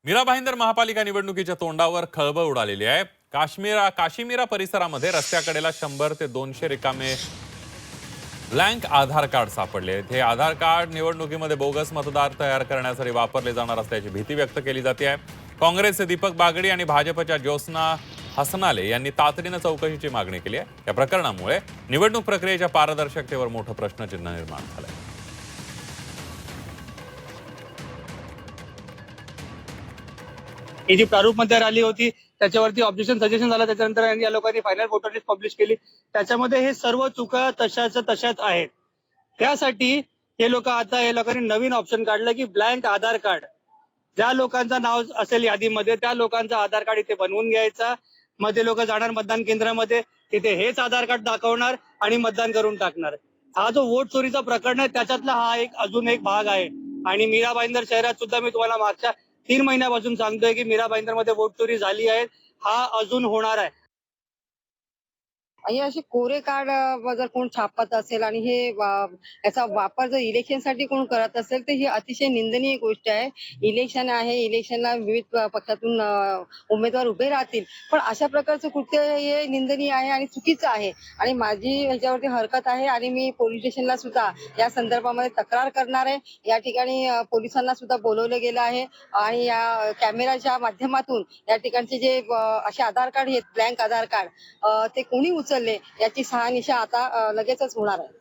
मीरा भाईंदर महापालिका निवडणुकीच्या तोंडावर खळबळ उडालेली आहे। काशीमीरा परिसरामध्ये रस्त्याकडेला 100 ते 200 रिकामे ब्लँक आधार कार्ड सापडले आहेत। हे आधार कार्ड निवडणुकीमध्ये बोगस मतदार तयार करण्यासाठी वापरले जाणार असल्याची भीती व्यक्त केली जाते आहे। काँग्रेसचे दीपक बागडी आणि भाजपच्या ज्योत्स्ना हसनाले यांनी तातडीने चौकशीची मागणी केली आहे। या प्रकरणामुळे निवडणूक प्रक्रियेच्या पारदर्शकतेवर मोठं प्रश्नचिन्ह निर्माण झालंय। ही जी प्रारूपमध्ये रॅली होती त्याच्यावरती ऑब्जेक्शन सजेशन झालं, त्याच्यानंतर या लोकांनी फायनल फोटो लिस्ट पब्लिश केली। त्याच्यामध्ये हे सर्व चुका तशाच आहेत। त्यासाठी हे लोक आता या लोकांनी नवीन ऑप्शन काढलं की ब्लँक आधार कार्ड, ज्या लोकांचं नाव असेल यादीमध्ये त्या लोकांचा आधार कार्ड इथे बनवून घ्यायचा। मध्ये लोक जाणार मतदान केंद्रामध्ये, तिथे हेच आधार कार्ड दाखवणार आणि मतदान करून टाकणार। हा जो वोट चोरीचा प्रकरण आहे त्याच्यातला हा अजून एक भाग आहे। आणि मीरा भाईंदर शहरात सुद्धा मी तुम्हाला मागच्या 3 महिन्यापासून सांगतोय की मीरा भाईंदर मध्ये वोट चोरी झाली आहे, हा अजून होणार आहे। आणि असे कोरे कार्ड जर कोण छापत असेल आणि हे याचा वापर जर इलेक्शनसाठी कोण करत असेल तर ही अतिशय निंदनीय गोष्ट आहे। इलेक्शन आहे, इलेक्शनला विविध पक्षातून उमेदवार उभे राहतील, पण अशा प्रकारचं कृत्य हे निंदनीय आहे आणि चुकीचं आहे। आणि माझी ह्याच्यावरती हरकत आहे आणि मी पोलीस स्टेशनला सुद्धा या संदर्भामध्ये तक्रार करणार आहे। या ठिकाणी पोलिसांना सुद्धा बोलवलं गेलं आहे आणि या कॅमेराच्या माध्यमातून या ठिकाणचे जे असे आधार कार्ड आहेत, ब्लँक आधार कार्ड, ते कोणी उचलले याची शहानिशा आता लगेचच होणार आहे।